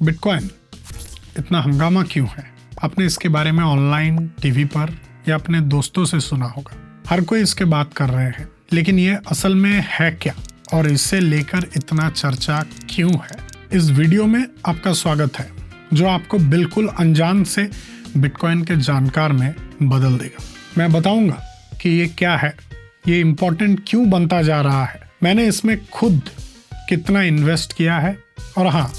Bitcoin इतना हंगामा क्यों है? आपने इसके बारे में ऑनलाइन, टीवी पर या अपने दोस्तों से सुना होगा। हर कोई इसके बात कर रहे हैं, लेकिन ये असल में है क्या और इसे लेकर इतना चर्चा क्यों है? इस वीडियो में आपका स्वागत है, जो आपको बिल्कुल अनजान से बिटकॉइन के जानकार में बदल देगा। मैं बताऊंगा कि ये क्या है, ये इम्पोर्टेंट क्यों बनता जा रहा है, मैंने इसमें खुद कितना इन्वेस्ट किया है और हाँ,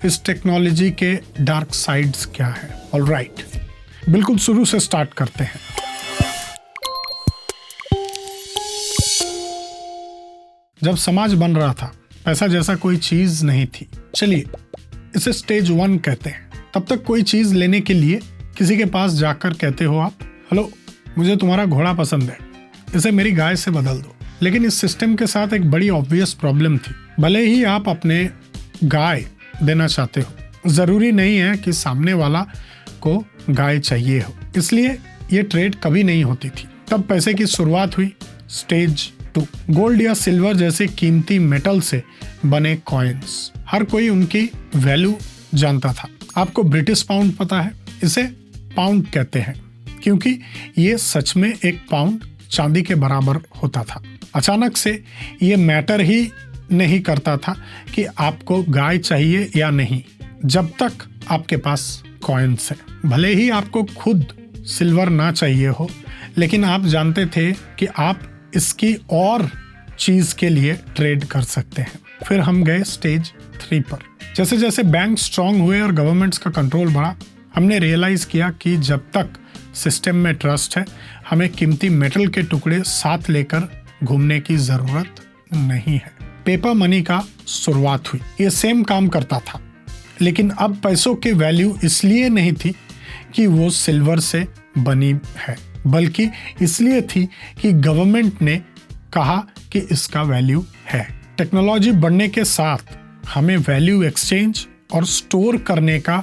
इस टेक्नोलॉजी के डार्क साइड्स क्या है। ऑलराइट, बिल्कुल शुरू से स्टार्ट करते हैं। जब समाज बन रहा था, पैसा जैसा कोई चीज नहीं थी। चलिए इसे स्टेज 1 कहते हैं। तब तक कोई चीज लेने के लिए किसी के पास जाकर कहते हो आप, हेलो, मुझे तुम्हारा घोड़ा पसंद है, इसे मेरी गाय से बदल दो। लेकिन इस सिस्टम के साथ एक बड़ी ऑब्वियस प्रॉब्लम थी। भले ही आप अपने गाय देना चाहते हो, जरूरी नहीं है कि सामने वाला को गाय चाहिए हो, इसलिए ये ट्रेड कभी नहीं होती थी। तब पैसे की शुरुआत हुई स्टेज 2। गोल्ड या सिल्वर जैसे कीमती मेटल से बने कॉइन्स। हर कोई उनकी वैल्यू जानता था। आपको ब्रिटिश पाउंड पता है? इसे पाउंड कहते हैं क्योंकि ये सच में एक पाउंड चांदी के बराबर होता था। अचानक से ये मैटर ही नहीं करता था कि आपको गाय चाहिए या नहीं, जब तक आपके पास कॉइन्स है। भले ही आपको खुद सिल्वर ना चाहिए हो, लेकिन आप जानते थे कि आप इसकी और चीज के लिए ट्रेड कर सकते हैं। फिर हम गए स्टेज 3 पर। जैसे जैसे बैंक स्ट्रांग हुए और गवर्नमेंट्स का कंट्रोल बढ़ा, हमने रियलाइज किया कि जब तक सिस्टम में ट्रस्ट है, हमें कीमती मेटल के टुकड़े साथ लेकर घूमने की जरूरत नहीं है। पेपर मनी का शुरुआत हुई। ये सेम काम करता था, लेकिन अब पैसों की वैल्यू इसलिए नहीं थी कि वो सिल्वर से बनी है, बल्कि इसलिए थी कि गवर्नमेंट ने कहा कि इसका वैल्यू है। टेक्नोलॉजी बढ़ने के साथ हमें वैल्यू एक्सचेंज और स्टोर करने का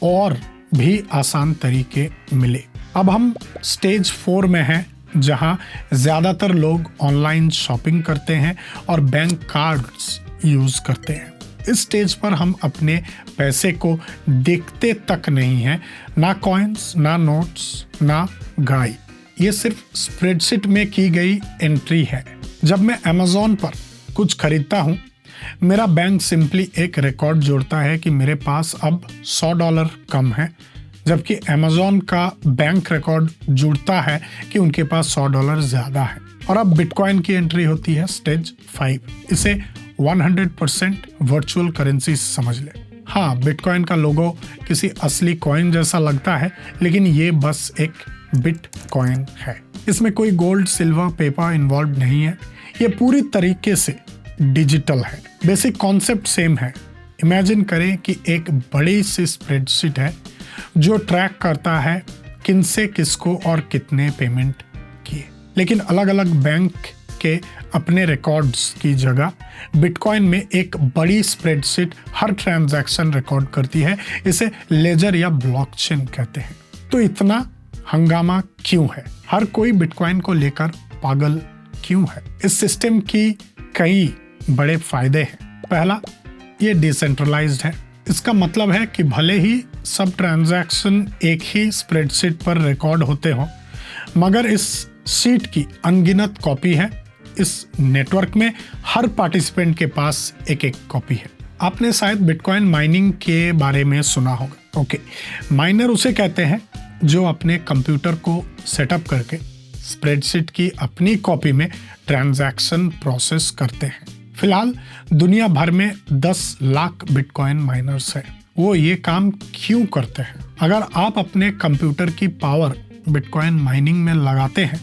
और भी आसान तरीके मिले। अब हम स्टेज 4 में हैं, जहां ज्यादातर लोग ऑनलाइन शॉपिंग करते हैं और बैंक कार्ड्स यूज करते हैं। इस स्टेज पर हम अपने पैसे को देखते तक नहीं हैं, ना कॉइन्स, ना नोट्स, ना गाय। ये सिर्फ स्प्रेडशीट में की गई एंट्री है। जब मैं अमेज़न पर कुछ खरीदता हूँ, मेरा बैंक सिंपली एक रिकॉर्ड जोड़ता है कि मेरे पास अब $100 कम है, जबकि अमेज़न का बैंक रिकॉर्ड जुड़ता है कि उनके पास $100 ज्यादा है। और अब बिटकॉइन की एंट्री होती है स्टेज 5। इसे 100% वर्चुअल करेंसी समझ ले। हाँ, बिटकॉइन का लोगो किसी असली कॉइन जैसा लगता है, लेकिन ये बस एक बिटकॉइन है। इसमें कोई गोल्ड, सिल्वर, पेपर इन्वॉल्व नहीं है। ये पूरी तरीके से डिजिटल है। बेसिक कॉन्सेप्ट सेम है। इमेजिन करें कि एक बड़ी सी स्प्रेडशीट है जो ट्रैक करता है किनसे किसको और कितने पेमेंट किए। लेकिन अलग अलग बैंक के अपने रिकॉर्ड्स की जगह बिटकॉइन में एक बड़ी स्प्रेडशीट हर ट्रांजैक्शन रिकॉर्ड करती है। इसे लेजर या ब्लॉकचेन कहते हैं। तो इतना हंगामा क्यों है? हर कोई बिटकॉइन को लेकर पागल क्यों है? इस सिस्टम की कई बड़े फायदे हैं। पहला, ये डिसेंट्रलाइज्ड है। इसका मतलब है कि भले ही सब ट्रांजैक्शन एक ही स्प्रेडशीट पर रिकॉर्ड होते हो, मगर इस शीट की अनगिनत कॉपी है। इस नेटवर्क में हर पार्टिसिपेंट के पास एक एक कॉपी है। आपने शायद बिटकॉइन माइनिंग के बारे में सुना होगा। ओके, माइनर उसे कहते हैं जो अपने कंप्यूटर को सेटअप करके स्प्रेडशीट की अपनी कॉपी में ट्रांजैक्शन प्रोसेस करते हैं। फिलहाल दुनिया भर में 10 लाख बिटकॉइन माइनर्स हैं। वो ये काम क्यों करते हैं? अगर आप अपने कंप्यूटर की पावर बिटकॉइन माइनिंग में लगाते हैं,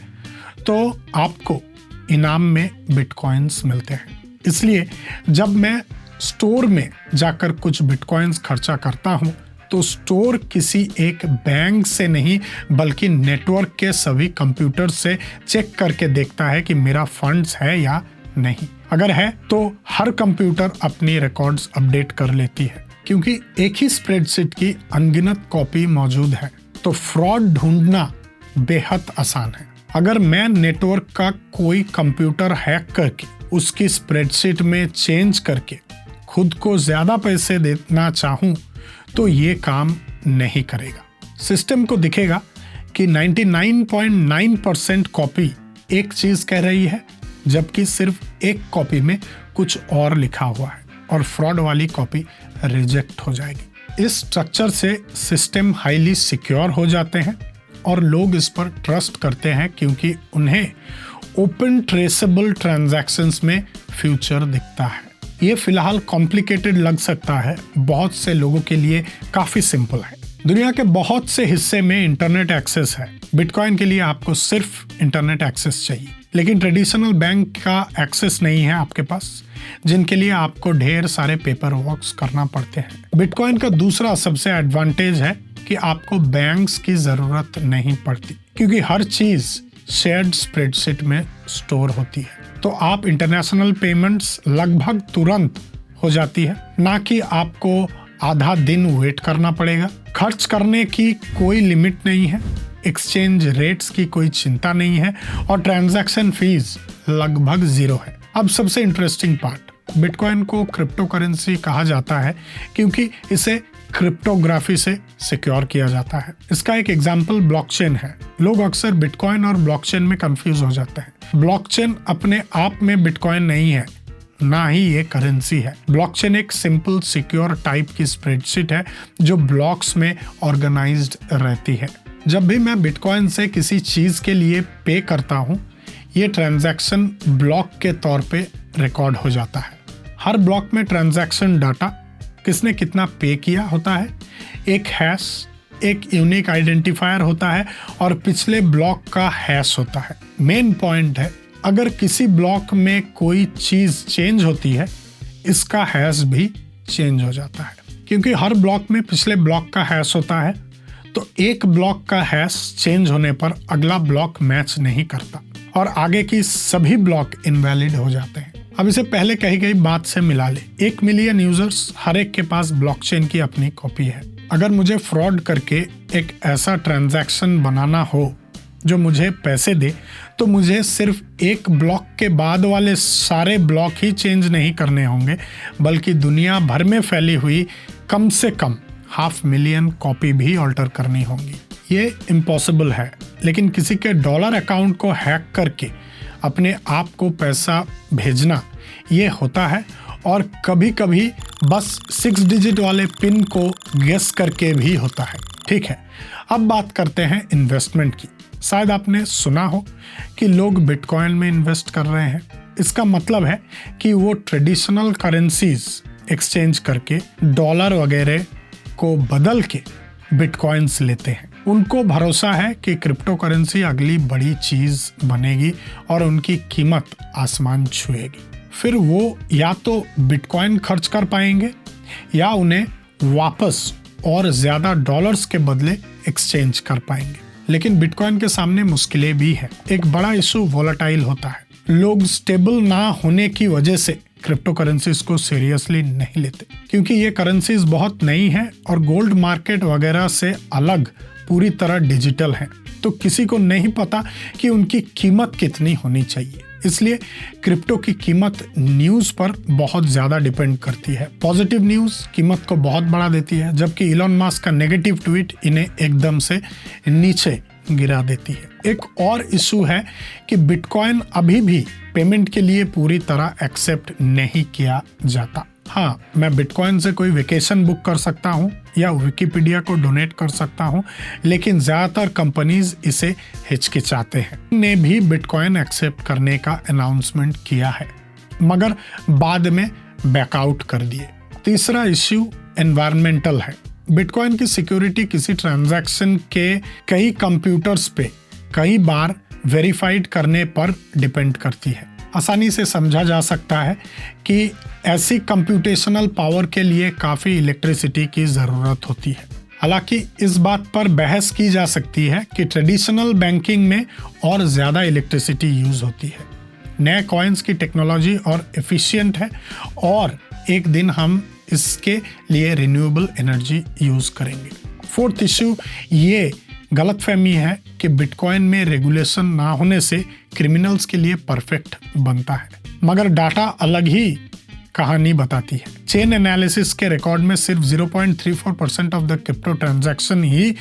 तो आपको इनाम में बिटकॉइंस मिलते हैं। इसलिए जब मैं स्टोर में जाकर कुछ बिटकॉइंस खर्चा करता हूँ, तो स्टोर किसी एक बैंक से नहीं, बल्कि नेटवर्क के सभी कंप्यूटर से चेक करके देखता है कि मेरा फंड्स है या नहीं। अगर है तो हर कंप्यूटर अपनी रिकॉर्ड्स अपडेट कर लेती है। क्योंकि एक ही स्प्रेडशीट की अनगिनत कॉपी मौजूद है, तो फ्रॉड ढूंढना बेहद आसान है। अगर मैं नेटवर्क का कोई कंप्यूटर हैक करके उसकी स्प्रेडशीट में चेंज करके खुद को ज्यादा पैसे देना चाहूं, तो ये काम नहीं करेगा। सिस्टम को दिखेगा कि 99.9% कॉपी एक चीज कह रही है, जबकि सिर्फ एक कॉपी में कुछ और लिखा हुआ है और फ्रॉड वाली कॉपी रिजेक्ट हो जाएगी। इस स्ट्रक्चर से सिस्टम हाईली सिक्योर हो जाते हैं और लोग इस पर ट्रस्ट करते हैं क्योंकि उन्हें ओपन ट्रेसेबल ट्रांजैक्शंस में फ्यूचर दिखता है। ये फिलहाल कॉम्प्लिकेटेड लग सकता है, बहुत से लोगों के लिए काफी सिंपल है। दुनिया के बहुत से हिस्से में इंटरनेट एक्सेस है। बिटकॉइन के लिए आपको सिर्फ इंटरनेट एक्सेस चाहिए, लेकिन ट्रेडिशनल बैंक का एक्सेस नहीं है आपके पास, जिनके लिए आपको ढेर सारे पेपर वर्क्स करना पड़ते हैं। बिटकॉइन का दूसरा सबसे एडवांटेज है कि आपको बैंक्स की जरूरत नहीं पड़ती, क्योंकि हर चीज शेयर्ड स्प्रेडशीट में स्टोर होती है। तो आप इंटरनेशनल पेमेंट्स लगभग तुरंत हो जाती है, ना कि आपको आधा दिन वेट करना पड़ेगा। खर्च करने की कोई लिमिट नहीं है, एक्सचेंज रेट्स की कोई चिंता नहीं है और ट्रांजैक्शन फीस लगभग 0 है। अब सबसे इंटरेस्टिंग पार्ट, बिटकॉइन को क्रिप्टो करेंसी कहा जाता है क्योंकि इसे क्रिप्टोग्राफी से सिक्योर किया जाता है। इसका एक एग्जाम्पल ब्लॉकचेन है। लोग अक्सर बिटकॉइन और ब्लॉकचेन में कंफ्यूज हो जाते हैं। ब्लॉकचेन अपने आप में बिटकॉइन नहीं है, ना ही ये करेंसी है। ब्लॉकचेन एक सिंपल सिक्योर टाइप की स्प्रेडशीट है जो ब्लॉक्स में ऑर्गेनाइज्ड रहती है। जब भी मैं बिटकॉइन से किसी चीज के लिए पे करता हूँ, ये ट्रांजैक्शन ब्लॉक के तौर पे रिकॉर्ड हो जाता है। हर ब्लॉक में ट्रांजैक्शन डाटा, किसने कितना पे किया होता है, एक हैश, एक यूनिक आइडेंटिफायर होता है और पिछले ब्लॉक का हैश होता है। मेन पॉइंट है, अगर किसी ब्लॉक में कोई चीज चेंज होती है, इसका हैश भी चेंज हो जाता है। क्योंकि हर ब्लॉक में पिछले ब्लॉक का हैश होता है, तो एक ब्लॉक का हैश चेंज होने पर अगला ब्लॉक मैच नहीं करता और आगे की सभी ब्लॉक इनवैलिड हो जाते हैं। अब इसे पहले कही गई बात से मिला ले। 1 मिलियन यूजर्स, हर एक के पास ब्लॉकचेन की अपनी कॉपी है। अगर मुझे फ्रॉड करके एक ऐसा ट्रांजैक्शन बनाना हो जो मुझे पैसे दे, तो मुझे सिर्फ एक ब्लॉक के बाद वाले सारे ब्लॉक ही चेंज नहीं करने होंगे, बल्कि दुनिया भर में फैली हुई कम से कम 500,000 कॉपी भी ऑल्टर करनी होंगी। ये इम्पॉसिबल है, लेकिन किसी के डॉलर अकाउंट को हैक करके अपने आप को पैसा भेजना ये होता है, और कभी कभी बस 6 डिजिट वाले पिन को गेस करके भी होता है। ठीक है, अब बात करते हैं इन्वेस्टमेंट की। शायद आपने सुना हो कि लोग बिटकॉइन में इन्वेस्ट कर रहे हैं। इसका मतलब है कि वो ट्रेडिशनल करेंसीज एक्सचेंज करके डॉलर वगैरह को बदल के बिटकॉइंस लेते हैं। उनको भरोसा है कि क्रिप्टो करेंसी अगली बड़ी चीज बनेगी और उनकी कीमत आसमान छुएगी। फिर वो या तो बिटकॉइन खर्च कर पाएंगे या उन्हें वापस और ज्यादा डॉलर्स के बदले एक्सचेंज कर पाएंगे। लेकिन बिटकॉइन के सामने मुश्किलें भी है। एक बड़ा इशू वोलेटाइल होता है। लोग स्टेबल ना होने की वजह से क्रिप्टो करेंसीज को सीरियसली नहीं लेते, क्योंकि ये करेंसीज बहुत नई हैं और गोल्ड मार्केट वगैरह से अलग पूरी तरह डिजिटल हैं। तो किसी को नहीं पता कि उनकी कीमत कितनी होनी चाहिए। इसलिए क्रिप्टो की कीमत न्यूज़ पर बहुत ज़्यादा डिपेंड करती है। पॉजिटिव न्यूज़ कीमत को बहुत बढ़ा देती है, जबकि इलॉन मस्क का नेगेटिव ट्वीट इन्हें एकदम से नीचे गिरा देती है। एक और इशू है कि बिटकॉइन अभी भी पेमेंट के लिए पूरी तरह एक्सेप्ट नहीं किया जाता। हाँ, मैं बिटकॉइन से कोई वेकेशन बुक कर सकता हूँ या विकिपीडिया को डोनेट कर सकता हूँ, लेकिन ज़्यादातर कंपनीज इसे हिचकिचाते हैं। ने भी बिटकॉइन एक्सेप्ट करने का अनाउंसमेंट किया है, मगर बाद में बैकआउट कर दिए। तीसरा इश्यू एनवायरमेंटल है। बिटकॉइन की सिक्योरिटी किसी ट्रांजैक्शन के कई कंप्यूटर्स पे कई बार वेरीफाइड करने पर डिपेंड करती है। आसानी से समझा जा सकता है कि ऐसी कंप्यूटेशनल पावर के लिए काफ़ी इलेक्ट्रिसिटी की ज़रूरत होती है। हालांकि इस बात पर बहस की जा सकती है कि ट्रेडिशनल बैंकिंग में और ज़्यादा इलेक्ट्रिसिटी यूज़ होती है। नए कॉइन्स की टेक्नोलॉजी और एफिशिएंट है और एक दिन हम इसके लिए रिन्यूएबल एनर्जी यूज़ करेंगे। फोर्थ इश्यू ये गलतफहमी है कि बिटकॉइन में रेगुलेशन ना होने से क्रिमिनल्स के लिए परफेक्ट बनता है, मगर डाटा अलग ही कहानी बताती है। चेन एनालिसिस के रिकॉर्ड में सिर्फ 0.34% of the crypto transaction he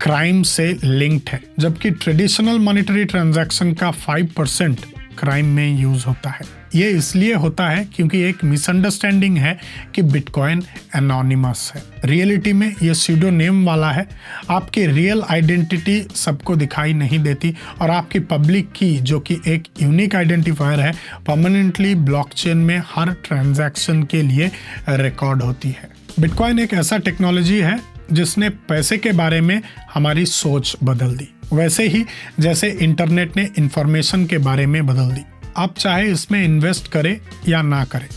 crime से लिंक्ड है, जबकि ट्रेडिशनल मॉनेटरी ट्रांजैक्शन का 5% क्राइम में यूज होता है। ये इसलिए होता है क्योंकि एक मिसअंडरस्टैंडिंग है कि बिटकॉइन एनोनिमस है। रियलिटी में ये स्यूडोनेम वाला है। आपकी रियल आइडेंटिटी सबको दिखाई नहीं देती और आपकी पब्लिक की, जो कि एक यूनिक आइडेंटिफायर है, परमानेंटली ब्लॉकचेन में हर ट्रांजैक्शन के लिए रिकॉर्ड होती है। बिटकॉइन एक ऐसा टेक्नोलॉजी है जिसने पैसे के बारे में हमारी सोच बदल दी, वैसे ही जैसे इंटरनेट ने इंफॉर्मेशन के बारे में बदल दी। आप चाहे इसमें इन्वेस्ट करें या ना करें,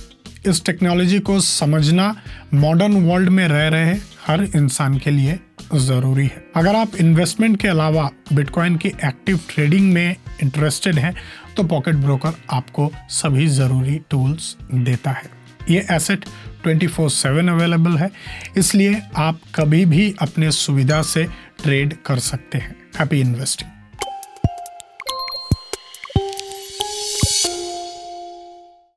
इस टेक्नोलॉजी को समझना मॉडर्न वर्ल्ड में रह रहे हर इंसान के लिए ज़रूरी है। अगर आप इन्वेस्टमेंट के अलावा बिटकॉइन की एक्टिव ट्रेडिंग में इंटरेस्टेड हैं तो पॉकेट ब्रोकर आपको सभी ज़रूरी टूल्स देता है। ये एसेट 24/7 अवेलेबल है, इसलिए आप कभी भी अपने सुविधा से ट्रेड कर सकते हैं। Happy investing.